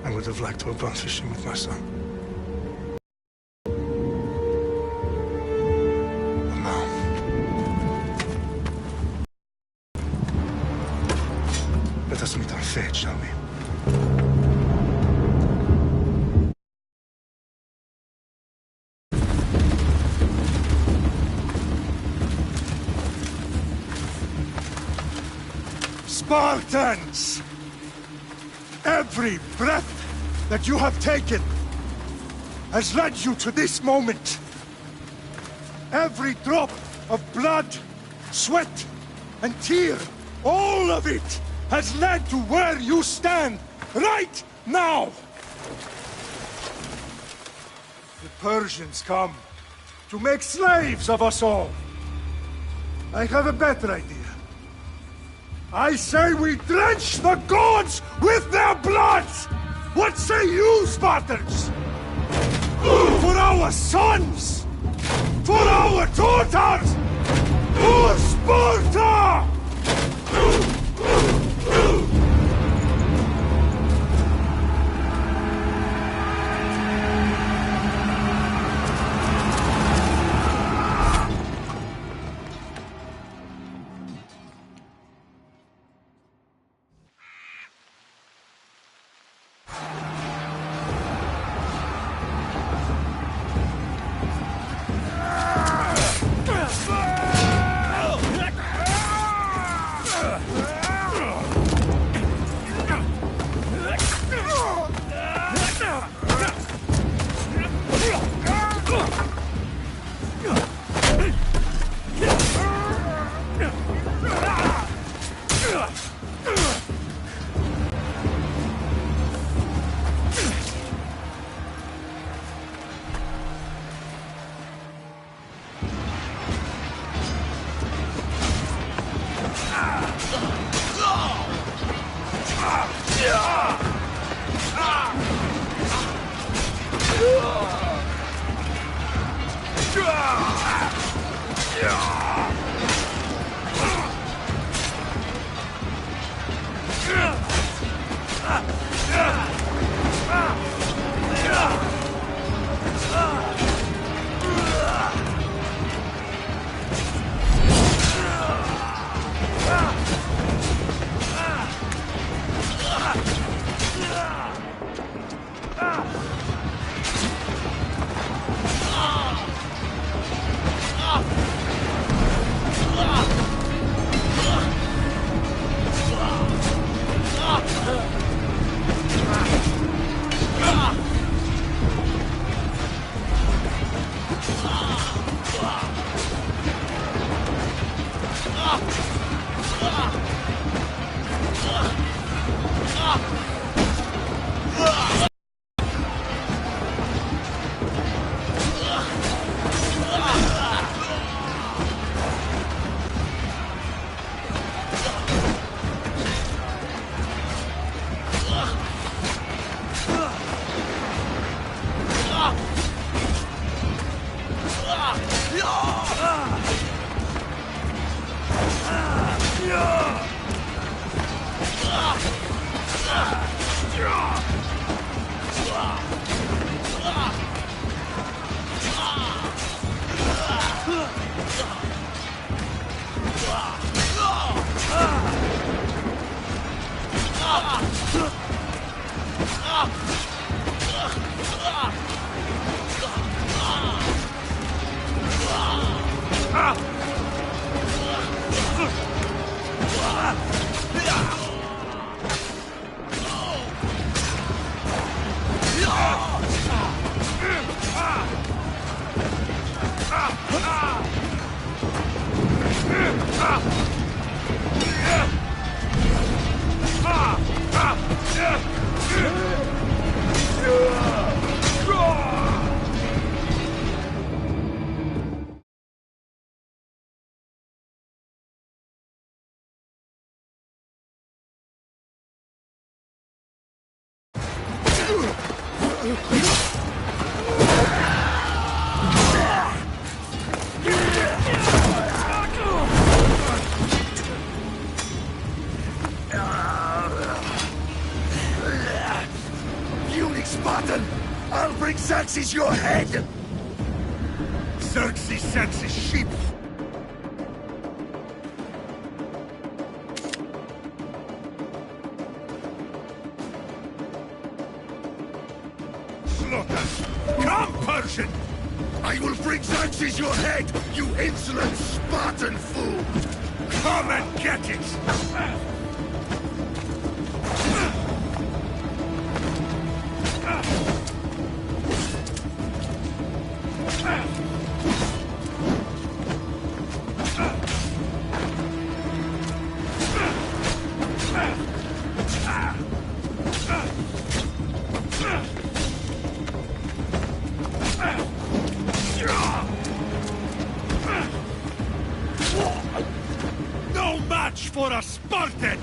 I would have liked to have gone fishing with my son. But now... let us meet our fate, shall we? Spartans! Every breath that you have taken has led you to this moment. Every drop of blood, sweat, and tear, all of it has led to where you stand right now. The Persians come to make slaves of us all. I have a better idea. I say we drench the gods with their blood! What say you, Spartans? For our sons! For our daughters! For Sparta! Spartan! I'll bring Xerxes your head! Xerxes sends his sheep. Slaughter! Come, Persian! I will bring Xerxes your head, you insolent Spartan fool! Come and get it! No match for a Spartan!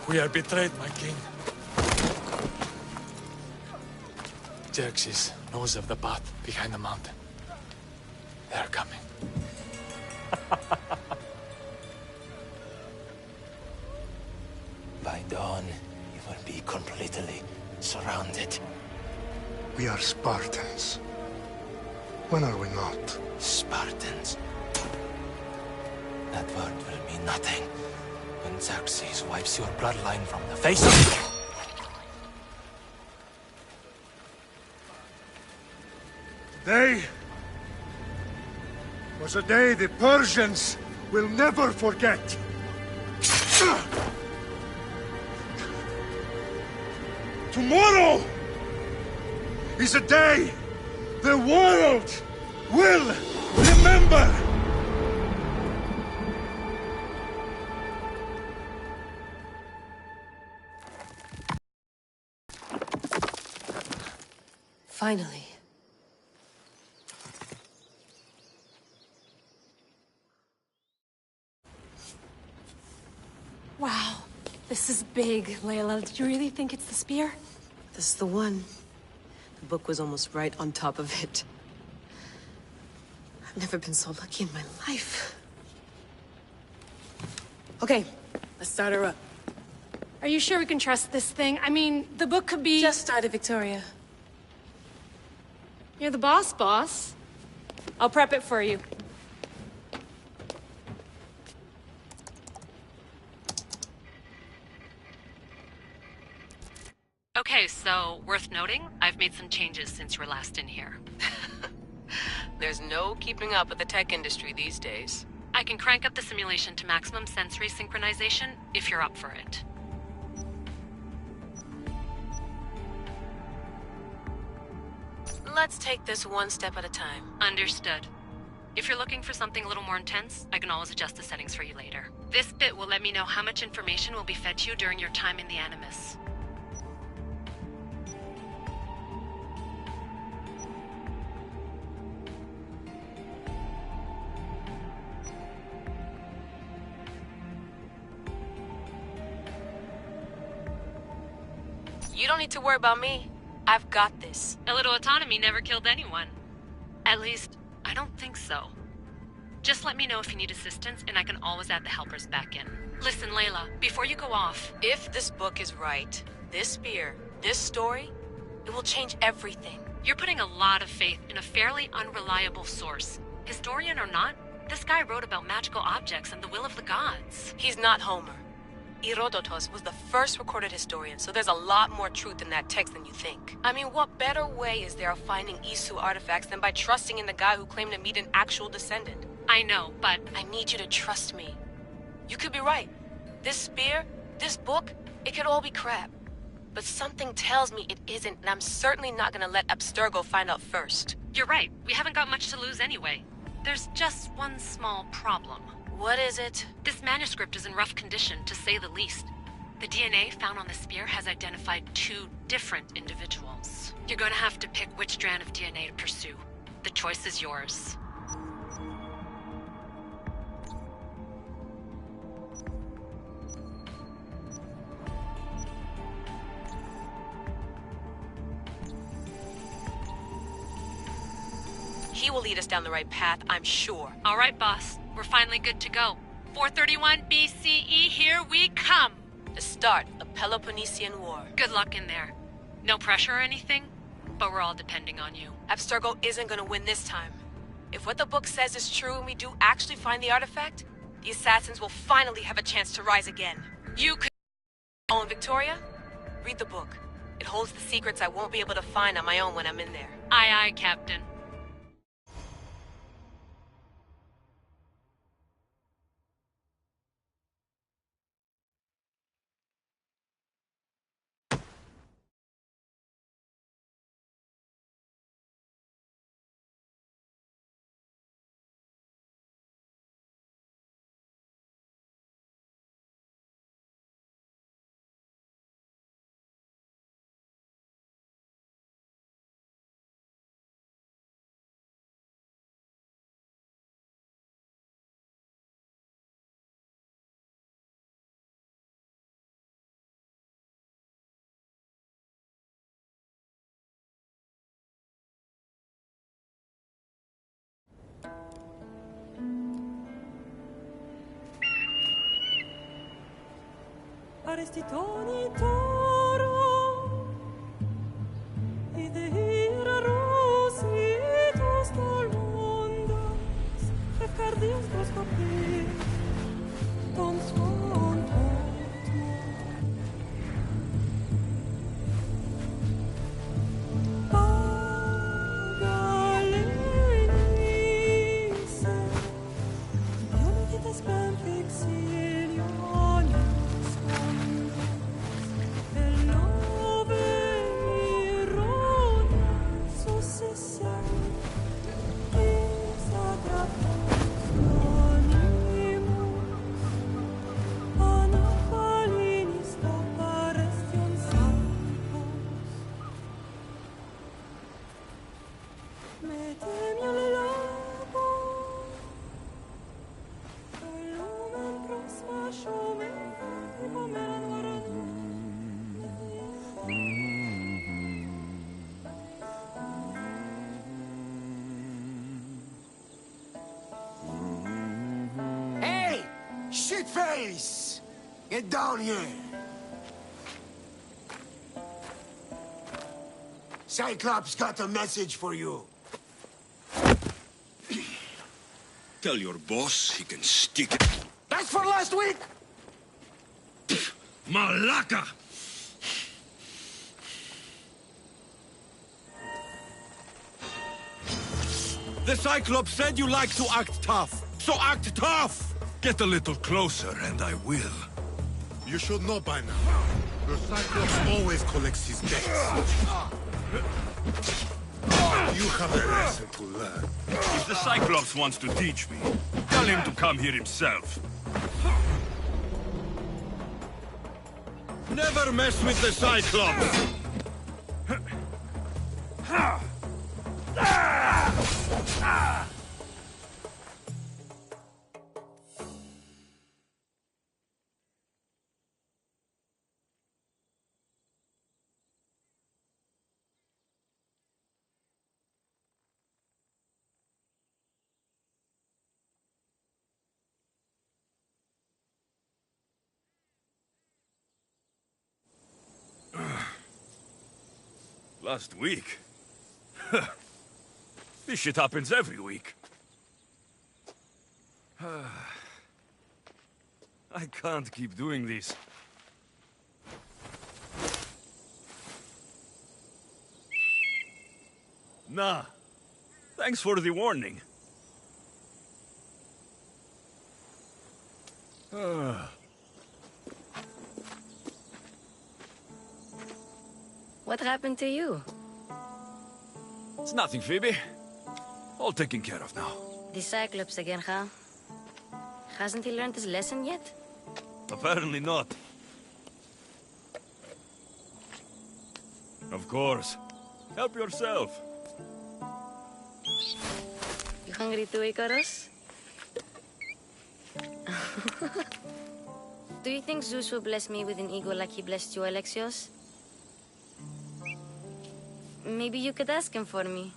We are betrayed, my king. Xerxes knows of the path behind the mountain. They are coming. By dawn, you will be completely surrounded. We are Spartans. When are we not? Spartans. That word will mean nothing when Xerxes wipes your bloodline from the face of... Day was a day the Persians will never forget. Tomorrow is a day the world will remember. Finally. Wow, this is big, Layla. Did you really think it's the spear? This is the one. The book was almost right on top of it. I've never been so lucky in my life. Okay, let's start her up. Are you sure we can trust this thing? I mean, the book could be... Just started, Victoria. You're the boss. I'll prep it for you. Okay, so worth noting, I've made some changes since you were last in here. There's no keeping up with the tech industry these days. I can crank up the simulation to maximum sensory synchronization if you're up for it. Let's take this one step at a time. Understood. If you're looking for something a little more intense, I can always adjust the settings for you later. This bit will let me know how much information will be fed to you during your time in the Animus. You don't need to worry about me. I've got this. A little autonomy never killed anyone. At least, I don't think so. Just let me know if you need assistance, and I can always add the helpers back in. Listen, Layla, before you go off... If this book is right, this spear, this story, it will change everything. You're putting a lot of faith in a fairly unreliable source. Historian or not, this guy wrote about magical objects and the will of the gods. He's not Homer. Herodotus was the first recorded historian, so there's a lot more truth in that text than you think. I mean, what better way is there of finding Isu artifacts than by trusting in the guy who claimed to meet an actual descendant? I know, but... I need you to trust me. You could be right. This spear, this book, it could all be crap. But something tells me it isn't, and I'm certainly not gonna let Abstergo find out first. You're right. We haven't got much to lose anyway. There's just one small problem. What is it? This manuscript is in rough condition, to say the least. The DNA found on the spear has identified 2 different individuals. You're going to have to pick which strand of DNA to pursue. The choice is yours. He will lead us down the right path, I'm sure. All right, boss. We're finally good to go. 431 BCE, here we come! The start of Peloponnesian War. Good luck in there. No pressure or anything, but we're all depending on you. Abstergo isn't gonna win this time. If what the book says is true and we do actually find the artifact, the assassins will finally have a chance to rise again. You could... Oh, and Victoria? Read the book. It holds the secrets I won't be able to find on my own when I'm in there. Aye, aye, Captain. Arestitoni toro, idehira rositos dolmundos, efcardios proscopir, ton suon Pagalenise, Ionikites ben fixilionis, Hey! Shitface! Get down here! Cyclops got a message for you. Tell your boss he can stick it. That's for last week! Malaka! The Cyclops said you like to act tough, so act tough! Get a little closer and I will. You should know by now. The Cyclops always collects his debts. You have a lesson to learn. If the Cyclops wants to teach me, tell him to come here himself. Never mess with the Cyclops! Last week? This shit happens every week. I can't keep doing this. Nah. Thanks for the warning. What happened to you? It's nothing, Phoebe. All taken care of now. The Cyclops again, huh? Hasn't he learned his lesson yet? Apparently not. Of course. Help yourself. You hungry too, Icarus? Do you think Zeus will bless me with an ego like he blessed you, Alexios? Maybe you could ask him for me.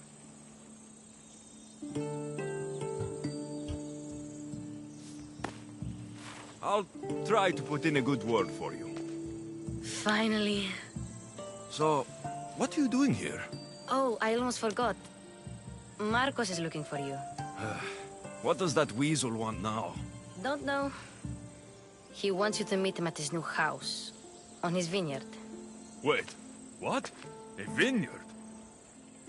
I'll try to put in a good word for you. Finally. So, what are you doing here? Oh, I almost forgot. Marcos is looking for you. What does that weasel want now? Don't know. He wants you to meet him at his new house. On his vineyard. Wait, what? A vineyard?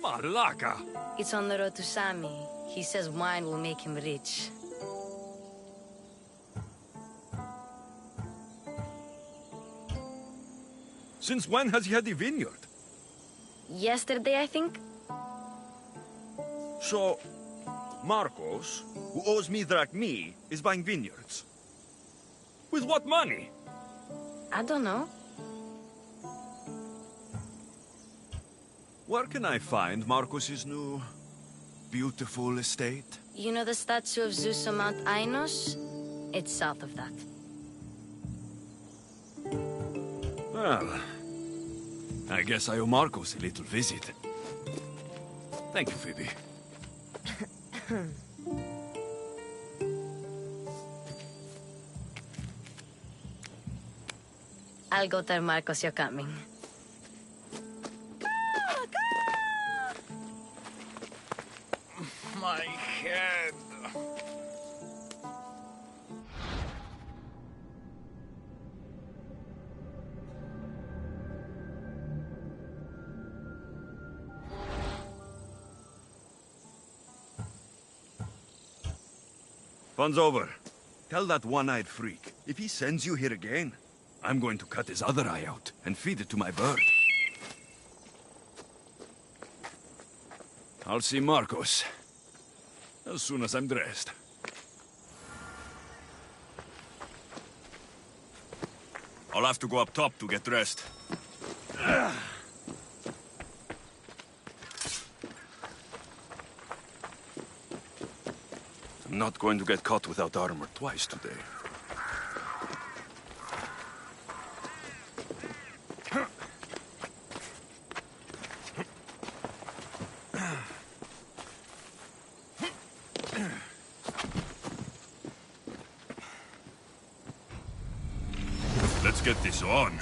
Malaka! It's on the road to Sami. He says wine will make him rich. Since when has he had a vineyard? Yesterday, I think? So, Marcos, who owes me drachmi, is buying vineyards. With what money? I don't know. Where can I find Marcos's new, beautiful estate? You know the statue of Zeus on Mount Ainos? It's south of that. Well, I guess I owe Marcos a little visit. Thank you, Phoebe. I'll go tell Marcos you're coming. My head. Fun's over. Tell that one-eyed freak, if he sends you here again, I'm going to cut his other eye out and feed it to my bird. I'll see Marcos as soon as I'm dressed. I'll have to go up top to get dressed. I'm not going to get caught without armor twice today. Let's get this on.